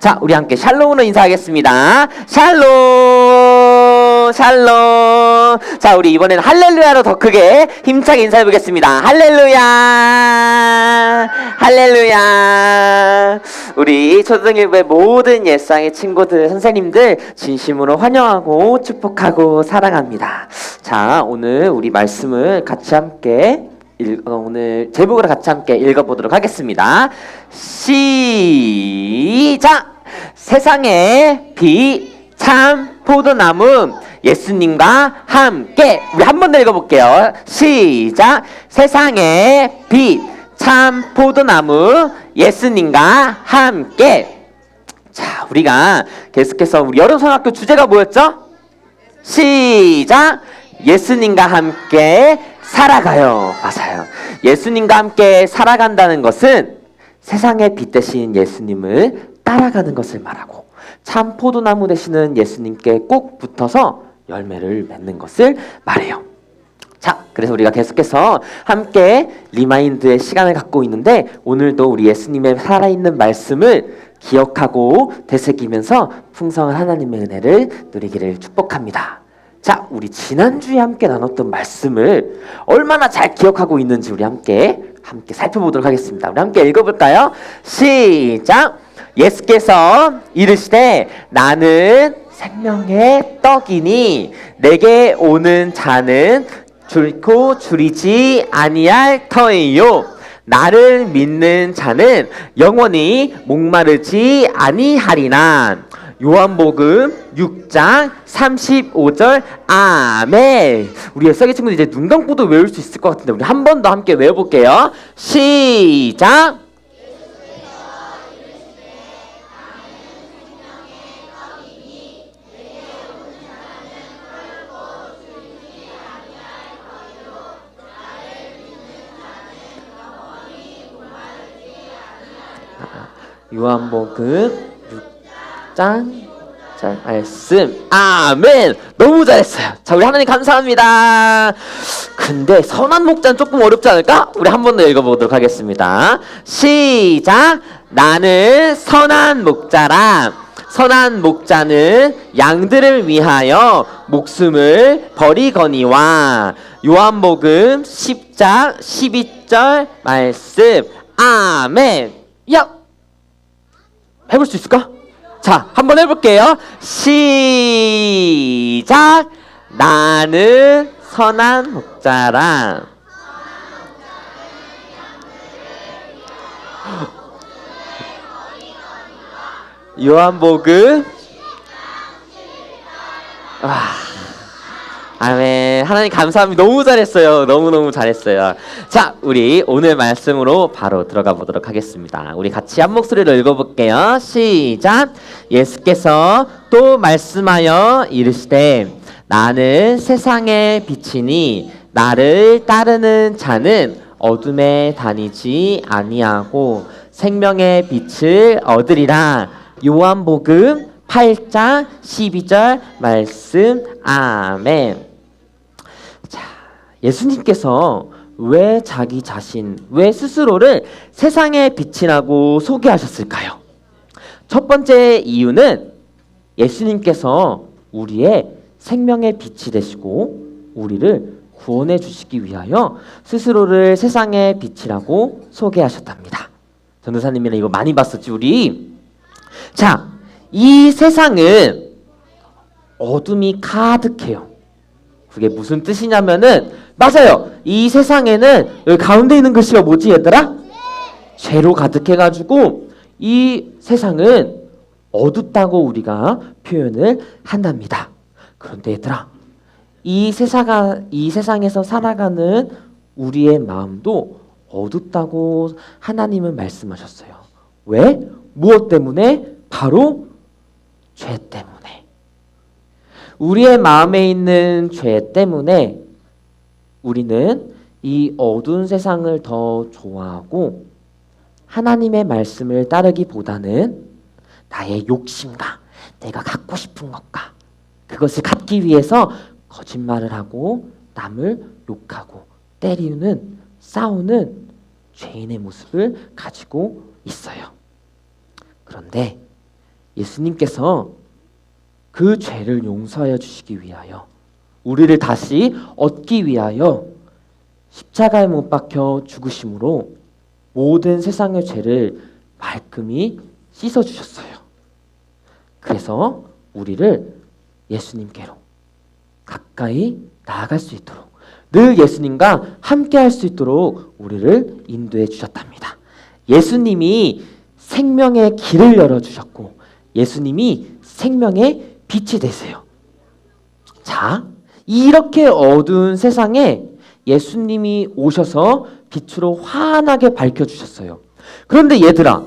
자, 우리 함께 샬롬으로 인사하겠습니다. 샬롬, 샬롬. 자, 우리 이번에는 할렐루야로 더 크게 힘차게 인사해 보겠습니다. 할렐루야, 할렐루야. 우리 초등일부의 모든 옛상의 친구들, 선생님들 진심으로 환영하고 축복하고 사랑합니다. 자, 오늘 우리 말씀을 같이 함께 오늘 제목으로 같이 함께 읽어보도록 하겠습니다. 시작! 세상의 빛 참 포도나무 예수님과 함께. 우리 한 번 더 읽어볼게요. 시작! 세상의 빛 참 포도나무 예수님과 함께. 자, 우리가 계속해서 우리 여름성학교 주제가 뭐였죠? 시작! 예수님과 함께 살아가요. 맞아요. 예수님과 함께 살아간다는 것은 세상의 빛 대신 예수님을 따라가는 것을 말하고, 참 포도나무 되시는 예수님께 꼭 붙어서 열매를 맺는 것을 말해요. 자, 그래서 우리가 계속해서 함께 리마인드의 시간을 갖고 있는데, 오늘도 우리 예수님의 살아있는 말씀을 기억하고 되새기면서 풍성한 하나님의 은혜를 누리기를 축복합니다. 자, 우리 지난주에 함께 나눴던 말씀을 얼마나 잘 기억하고 있는지 우리 함께 살펴보도록 하겠습니다. 우리 함께 읽어볼까요? 시작! 예수께서 이르시되 나는 생명의 떡이니 내게 오는 자는 결코 줄이지 아니할 터이요 나를 믿는 자는 영원히 목마르지 아니하리나. 요한복음 6장 35절. 아멘. 우리 애써기 친구들 이제 눈 감고도 외울 수 있을 것 같은데 우리 한 번 더 함께 외워볼게요. 시작. 요한복음 6장 자, 말씀. 아멘. 너무 잘했어요. 자, 우리 하나님 감사합니다. 근데 선한 목자는 조금 어렵지 않을까? 우리 한 번 더 읽어보도록 하겠습니다. 시작. 나는 선한 목자라. 선한 목자는 양들을 위하여 목숨을 버리거니와. 요한복음 10장 12절 말씀. 아멘. 야, 해볼 수 있을까? 자, 한번 해볼게요. 시작! 나는 선한 목자라. 요한복음. 와. 아멘. 하나님 감사합니다. 너무 잘했어요. 너무너무 잘했어요. 자, 우리 오늘 말씀으로 바로 들어가 보도록 하겠습니다. 우리 같이 한 목소리로 읽어볼게요. 시작. 예수께서 또 말씀하여 이르시되 나는 세상의 빛이니 나를 따르는 자는 어둠에 다니지 아니하고 생명의 빛을 얻으리라. 요한복음 8장 12절 말씀. 아멘. 자, 예수님께서 왜 자기 자신, 왜 스스로를 세상의 빛이라고 소개하셨을까요? 첫 번째 이유는 예수님께서 우리의 생명의 빛이 되시고 우리를 구원해 주시기 위하여 스스로를 세상의 빛이라고 소개하셨답니다. 전도사님이랑 이거 많이 봤었지 우리? 자, 이 세상은 어둠이 가득해요. 그게 무슨 뜻이냐면은, 맞아요. 이 세상에는 여기 가운데 있는 글씨가 뭐지 얘들아? 죄로 가득해가지고 이 세상은 어둡다고 우리가 표현을 한답니다. 그런데 얘들아, 이 세상에서 살아가는 우리의 마음도 어둡다고 하나님은 말씀하셨어요. 왜? 무엇 때문에? 바로 죄 때문에. 우리의 마음에 있는 죄 때문에 우리는 이 어두운 세상을 더 좋아하고 하나님의 말씀을 따르기보다는 나의 욕심과 내가 갖고 싶은 것과 그것을 갖기 위해서 거짓말을 하고 남을 욕하고 때리는, 싸우는 죄인의 모습을 가지고 있어요. 그런데 예수님께서 그 죄를 용서하여 주시기 위하여, 우리를 다시 얻기 위하여 십자가에 못 박혀 죽으심으로 모든 세상의 죄를 말끔히 씻어주셨어요. 그래서 우리를 예수님께로 가까이 나아갈 수 있도록, 늘 예수님과 함께 할 수 있도록 우리를 인도해 주셨답니다. 예수님이 생명의 길을 열어주셨고 예수님이 생명의 빛이 되세요. 자, 이렇게 어두운 세상에 예수님이 오셔서 빛으로 환하게 밝혀주셨어요. 그런데 얘들아,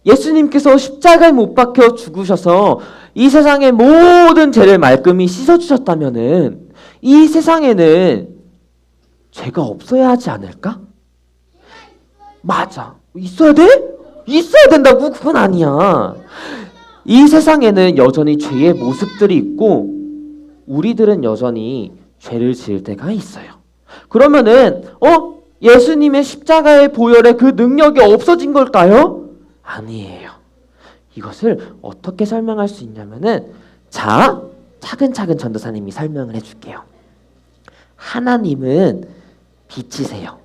예수님께서 십자가에 못 박혀 죽으셔서 이 세상의 모든 죄를 말끔히 씻어주셨다면은 이 세상에는 죄가 없어야 하지 않을까? 맞아. 있어야 돼? 있어야 된다고? 그건 아니야. 이 세상에는 여전히 죄의 모습들이 있고 우리들은 여전히 죄를 지을 때가 있어요. 그러면은 예수님의 십자가의 보혈의 그 능력이 없어진 걸까요? 아니에요. 이것을 어떻게 설명할 수 있냐면은, 자, 차근차근 전도사님이 설명을 해줄게요. 하나님은 빛이세요.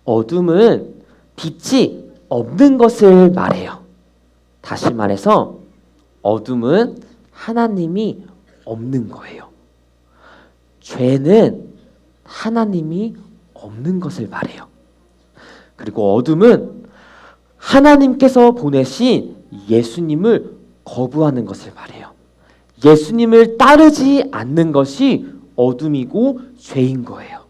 어둠은 빛이 없는 것을 말해요. 다시 말해서 어둠은 하나님이 없는 거예요. 죄는 하나님이 없는 것을 말해요. 그리고 어둠은 하나님께서 보내신 예수님을 거부하는 것을 말해요. 예수님을 따르지 않는 것이 어둠이고 죄인 거예요.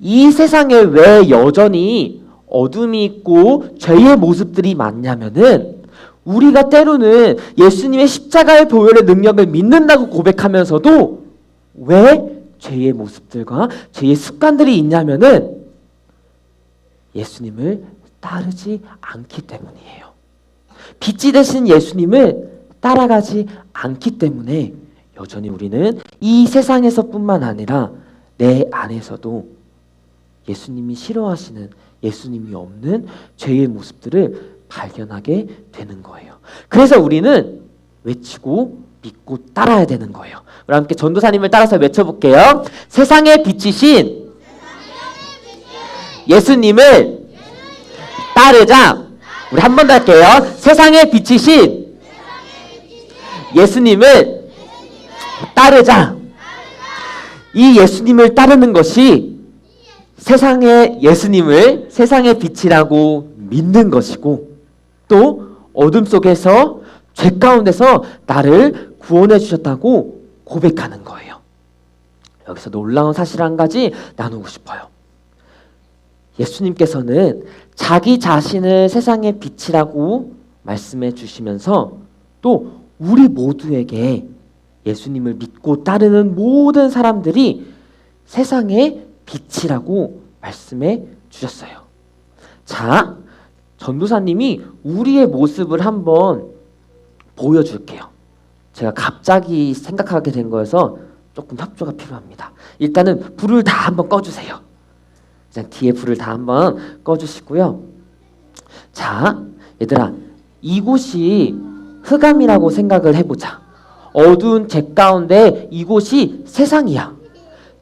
이 세상에 왜 여전히 어둠이 있고 죄의 모습들이 많냐면은, 우리가 때로는 예수님의 십자가의 보혈의 능력을 믿는다고 고백하면서도 왜 죄의 모습들과 죄의 습관들이 있냐면은 예수님을 따르지 않기 때문이에요. 빛이 되신 예수님을 따라가지 않기 때문에 여전히 우리는 이 세상에서뿐만 아니라 내 안에서도 예수님이 싫어하시는, 예수님이 없는 죄의 모습들을 발견하게 되는 거예요. 그래서 우리는 외치고 믿고 따라야 되는 거예요. 우리 함께 전도사님을 따라서 외쳐볼게요. 세상의 빛이신 예수님을 따르자. 우리 한 번 더 할게요. 세상의 빛이신 예수님을 따르자. 이 예수님을 따르는 것이 세상의 예수님을 세상의 빛이라고 믿는 것이고, 또 어둠 속에서 죄 가운데서 나를 구원해 주셨다고 고백하는 거예요. 여기서 놀라운 사실 한 가지 나누고 싶어요. 예수님께서는 자기 자신을 세상의 빛이라고 말씀해 주시면서 또 우리 모두에게 예수님을 믿고 따르는 모든 사람들이 세상의 빛이라고 말씀해 주셨어요. 자, 전도사님이 우리의 모습을 한번 보여줄게요. 제가 갑자기 생각하게 된 거여서 조금 협조가 필요합니다. 일단은 불을 다 한번 꺼주세요. 그냥 뒤에 불을 다 한번 꺼주시고요. 자, 얘들아, 이곳이 흑암이라고 생각을 해보자. 어두운 제 가운데 이곳이 세상이야.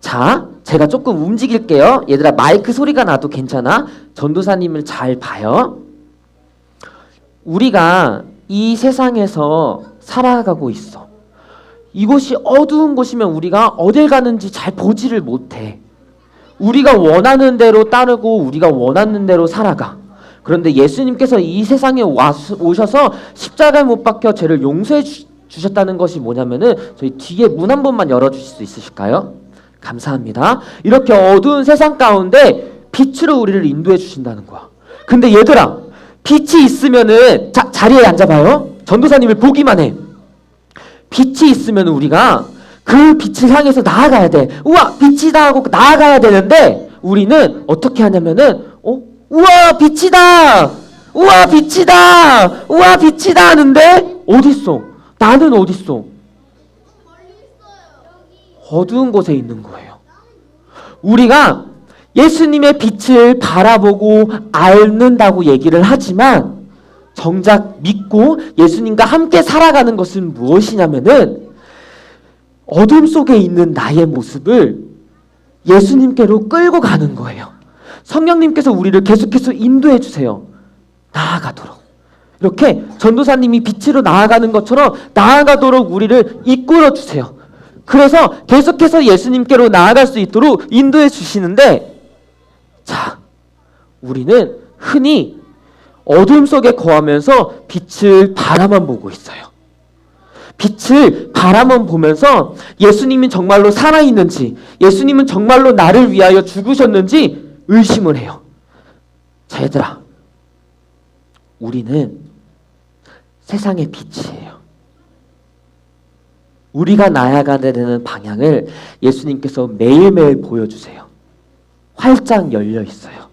자, 제가 조금 움직일게요. 얘들아, 마이크 소리가 나도 괜찮아? 전도사님을 잘 봐요. 우리가 이 세상에서 살아가고 있어. 이곳이 어두운 곳이면 우리가 어딜 가는지 잘 보지를 못해. 우리가 원하는 대로 따르고 우리가 원하는 대로 살아가. 그런데 예수님께서 이 세상에 오셔서 십자가에 못 박혀 죄를 용서해 주셨다는 것이 뭐냐면은, 저희 뒤에 문 한 번만 열어주실 수 있으실까요? 감사합니다. 이렇게 어두운 세상 가운데 빛으로 우리를 인도해 주신다는 거야. 근데 얘들아, 빛이 있으면은, 자리에 앉아봐요. 전도사님을 보기만 해. 빛이 있으면 우리가 그 빛을 향해서 나아가야 돼. 우와, 빛이다 하고 나아가야 되는데, 우리는 어떻게 하냐면은 우와, 빛이다! 우와, 빛이다! 우와, 빛이다! 하는데 어딨어? 나는 어딨어? 어두운 곳에 있는 거예요. 우리가 예수님의 빛을 바라보고 앓는다고 얘기를 하지만 정작 믿고 예수님과 함께 살아가는 것은 무엇이냐면은 어둠 속에 있는 나의 모습을 예수님께로 끌고 가는 거예요. 성령님께서 우리를 계속해서 인도해 주세요. 나아가도록. 이렇게 전도사님이 빛으로 나아가는 것처럼 나아가도록 우리를 이끌어 주세요. 그래서 계속해서 예수님께로 나아갈 수 있도록 인도해 주시는데, 자, 우리는 흔히 어둠 속에 거하면서 빛을 바라만 보고 있어요. 빛을 바라만 보면서 예수님이 정말로 살아있는지, 예수님은 정말로 나를 위하여 죽으셨는지 의심을 해요. 자, 얘들아, 우리는 세상의 빛이에요. 우리가 나아가야 되는 방향을 예수님께서 매일매일 보여주세요. 활짝 열려 있어요.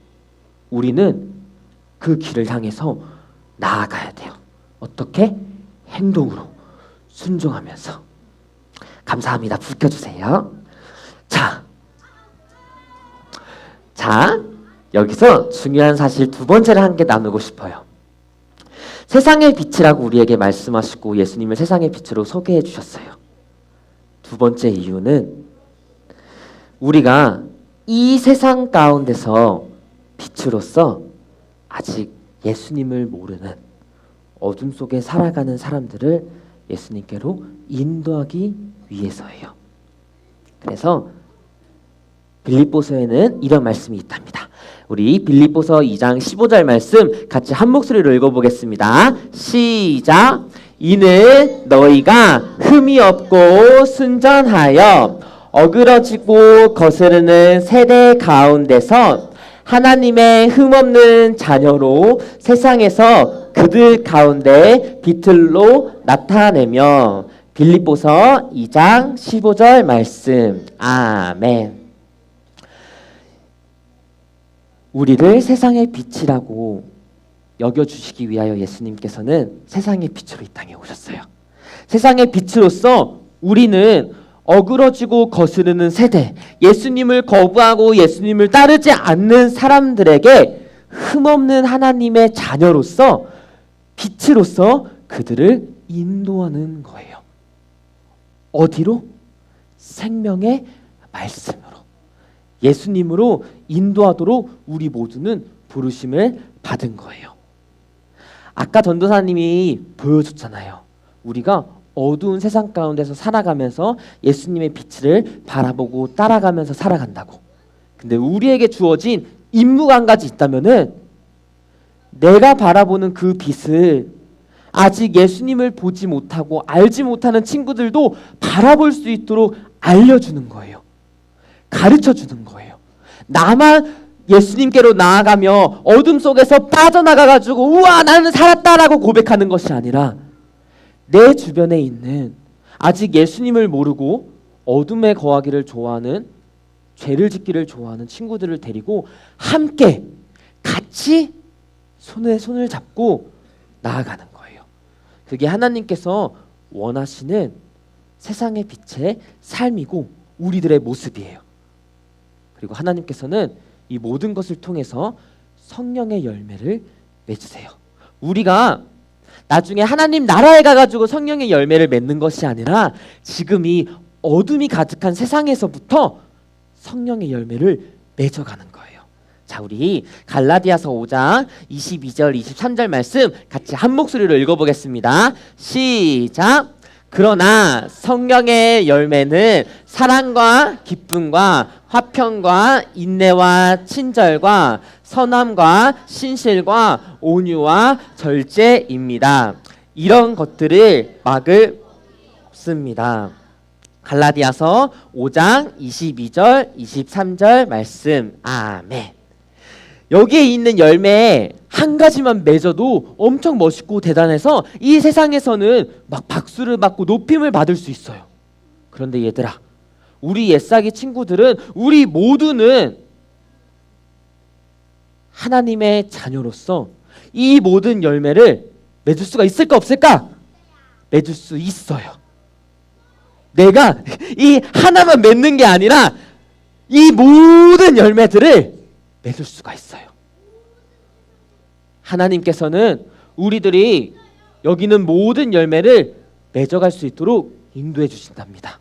우리는 그 길을 향해서 나아가야 돼요. 어떻게? 행동으로, 순종하면서. 감사합니다. 불 켜주세요. 자, 여기서 중요한 사실 두 번째를 함께 나누고 싶어요. 세상의 빛이라고 우리에게 말씀하시고 예수님을 세상의 빛으로 소개해 주셨어요. 두 번째 이유는 우리가 이 세상 가운데서 빛으로서 아직 예수님을 모르는 어둠 속에 살아가는 사람들을 예수님께로 인도하기 위해서예요. 그래서 빌립보서에는 이런 말씀이 있답니다. 우리 빌립보서 2장 15절 말씀 같이 한 목소리로 읽어보겠습니다. 시작. 이는 너희가 흠이 없고 순전하여 어그러지고 거스르는 세대 가운데서 하나님의 흠없는 자녀로 세상에서 그들 가운데 빛으로 나타내며. 빌립보서 2장 15절 말씀. 아멘. 우리를 세상의 빛이라고 여겨주시기 위하여 예수님께서는 세상의 빛으로 이 땅에 오셨어요. 세상의 빛으로서 우리는 어그러지고 거스르는 세대, 예수님을 거부하고 예수님을 따르지 않는 사람들에게 흠없는 하나님의 자녀로서 빛으로서 그들을 인도하는 거예요. 어디로? 생명의 말씀으로. 예수님으로 인도하도록 우리 모두는 부르심을 받은 거예요. 아까 전도사님이 보여줬잖아요. 우리가 어두운 세상 가운데서 살아가면서 예수님의 빛을 바라보고 따라가면서 살아간다고. 근데 우리에게 주어진 임무가 한 가지 있다면은 내가 바라보는 그 빛을 아직 예수님을 보지 못하고 알지 못하는 친구들도 바라볼 수 있도록 알려주는 거예요. 가르쳐주는 거예요. 나만 예수님께로 나아가며 어둠 속에서 빠져나가가지고 우와 나는 살았다라고 고백하는 것이 아니라 내 주변에 있는 아직 예수님을 모르고 어둠에 거하기를 좋아하는, 죄를 짓기를 좋아하는 친구들을 데리고 함께 같이 손에 손을 잡고 나아가는 거예요. 그게 하나님께서 원하시는 세상의 빛의 삶이고 우리들의 모습이에요. 그리고 하나님께서는 이 모든 것을 통해서 성령의 열매를 맺으세요. 우리가 나중에 하나님 나라에 가가지고 성령의 열매를 맺는 것이 아니라 지금 이 어둠이 가득한 세상에서부터 성령의 열매를 맺어가는 거예요. 자, 우리 갈라디아서 5장 22절 23절 말씀 같이 한 목소리로 읽어보겠습니다. 시작. 그러나 성령의 열매는 사랑과 기쁨과 화평과 인내와 친절과 선함과 신실과 온유와 절제입니다. 이런 것들을 막을 없습니다. 갈라디아서 5장 22절 23절 말씀. 아멘. 여기에 있는 열매 한 가지만 맺어도 엄청 멋있고 대단해서 이 세상에서는 막 박수를 받고 높임을 받을 수 있어요. 그런데 얘들아, 우리 옛사기 친구들은 우리 모두는 하나님의 자녀로서 이 모든 열매를 맺을 수가 있을까 없을까? 맺을 수 있어요. 내가 이 하나만 맺는 게 아니라 이 모든 열매들을 맺을 수가 있어요. 하나님께서는 우리들이 여기는 모든 열매를 맺어갈 수 있도록 인도해 주신답니다.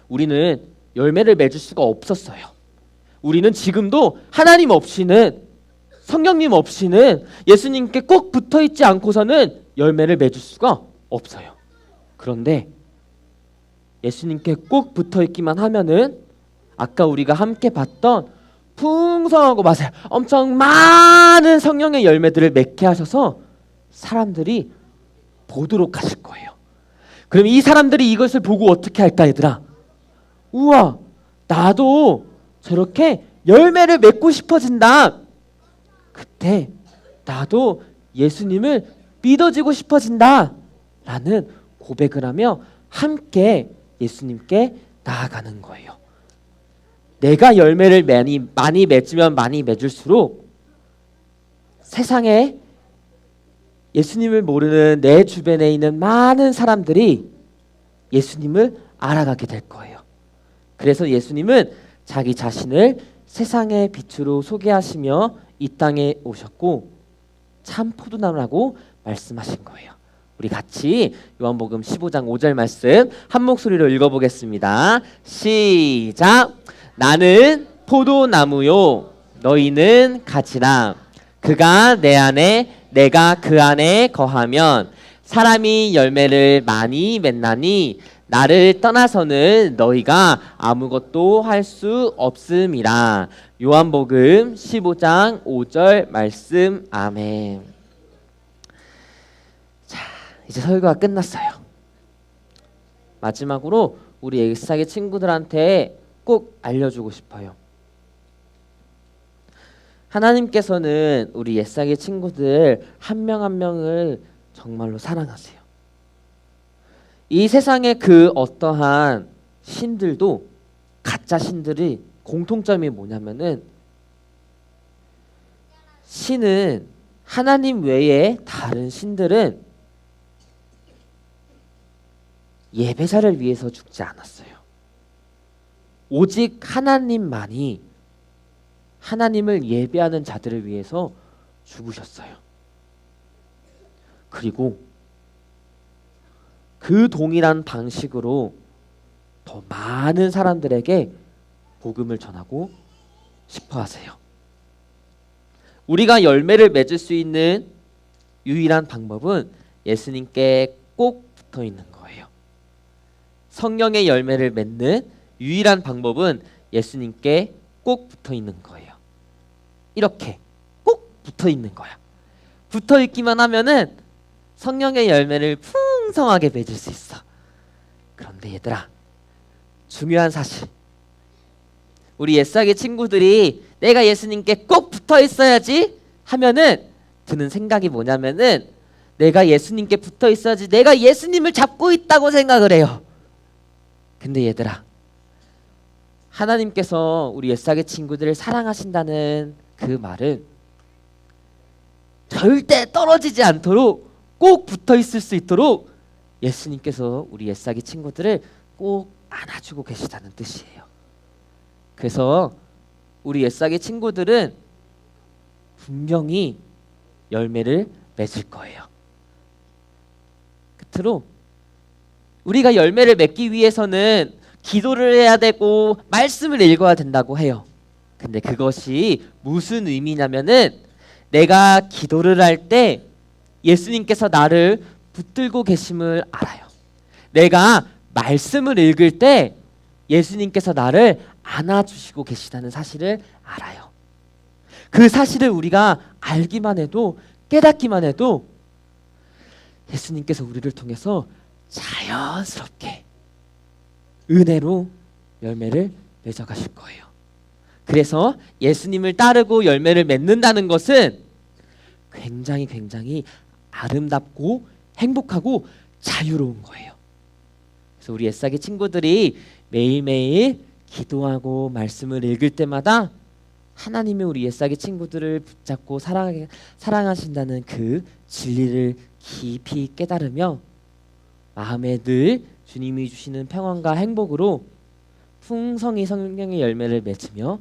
우리는 열매를 맺을 수가 없었어요. 우리는 지금도 하나님 없이는, 성령님 없이는, 예수님께 꼭 붙어있지 않고서는 열매를 맺을 수가 없어요. 그런데 예수님께 꼭 붙어있기만 하면은 아까 우리가 함께 봤던 풍성하고, 맞아요, 엄청 많은 성령의 열매들을 맺게 하셔서 사람들이 보도록 하실 거예요. 그럼 이 사람들이 이것을 보고 어떻게 할까, 얘들아? 우와, 나도 저렇게 열매를 맺고 싶어진다. 그때 나도 예수님을 믿어지고 싶어진다 라는 고백을 하며 함께 예수님께 나아가는 거예요. 내가 열매를 많이 맺으면 많이 맺을수록 세상에 예수님을 모르는 내 주변에 있는 많은 사람들이 예수님을 알아가게 될 거예요. 그래서 예수님은 자기 자신을 세상의 빛으로 소개하시며 이 땅에 오셨고 참 포도나무라고 말씀하신 거예요. 우리 같이 요한복음 15장 5절 말씀 한 목소리로 읽어보겠습니다. 시작. 나는 포도나무요 너희는 가지라. 그가 내 안에 내가 그 안에 거하면 사람이 열매를 많이 맺나니 나를 떠나서는 너희가 아무것도 할 수 없음이라. 요한복음 15장 5절 말씀. 아멘. 자, 이제 설교가 끝났어요. 마지막으로 우리 에스사기 친구들한테 꼭 알려주고 싶어요. 하나님께서는 우리 에스사기 친구들 한 명 한 명을 정말로 사랑하세요. 이 세상의 그 어떠한 신들도, 가짜 신들이 공통점이 뭐냐면은 신은, 하나님 외에 다른 신들은 예배자를 위해서 죽지 않았어요. 오직 하나님만이 하나님을 예배하는 자들을 위해서 죽으셨어요. 그리고 그 동일한 방식으로 더 많은 사람들에게 복음을 전하고 싶어 하세요. 우리가 열매를 맺을 수 있는 유일한 방법은 예수님께 꼭 붙어 있는 거예요. 성령의 열매를 맺는 유일한 방법은 예수님께 꼭 붙어 있는 거예요. 이렇게 꼭 붙어 있는 거야. 붙어 있기만 하면은 성령의 열매를 풍성하게 맺을 수 있어. 그런데 얘들아, 중요한 사실, 우리 옛사기 친구들이 내가 예수님께 꼭 붙어 있어야지 하면은 드는 생각이 뭐냐면은 내가 예수님께 붙어 있어야지, 내가 예수님을 잡고 있다고 생각을 해요. 근데 얘들아, 하나님께서 우리 옛사기 친구들을 사랑하신다는 그 말은 절대 떨어지지 않도록 꼭 붙어 있을 수 있도록 예수님께서 우리 옛사기 친구들을 꼭 안아주고 계시다는 뜻이에요. 그래서 우리 옛사기 친구들은 분명히 열매를 맺을 거예요. 끝으로 우리가 열매를 맺기 위해서는 기도를 해야 되고 말씀을 읽어야 된다고 해요. 근데 그것이 무슨 의미냐면은 내가 기도를 할 때 예수님께서 나를 붙들고 계심을 알아요. 내가 말씀을 읽을 때 예수님께서 나를 안아주시고 계시다는 사실을 알아요. 그 사실을 우리가 알기만 해도, 깨닫기만 해도 예수님께서 우리를 통해서 자연스럽게 은혜로 열매를 맺어가실 거예요. 그래서 예수님을 따르고 열매를 맺는다는 것은 굉장히 아름답고 행복하고 자유로운 거예요. 그래서 우리 옛사기 친구들이 매일매일 기도하고 말씀을 읽을 때마다 하나님이 우리 옛사기 친구들을 붙잡고 사랑하신다는 그 진리를 깊이 깨달으며 마음에 늘 주님이 주시는 평안과 행복으로 풍성히 성령의 열매를 맺으며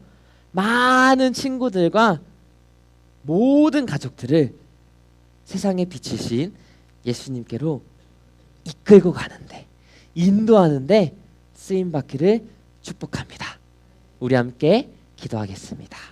많은 친구들과 모든 가족들을 세상의 빛이신 예수님께로 이끌고 가는데, 인도하는데 쓰임 받기를 축복합니다. 우리 함께 기도하겠습니다.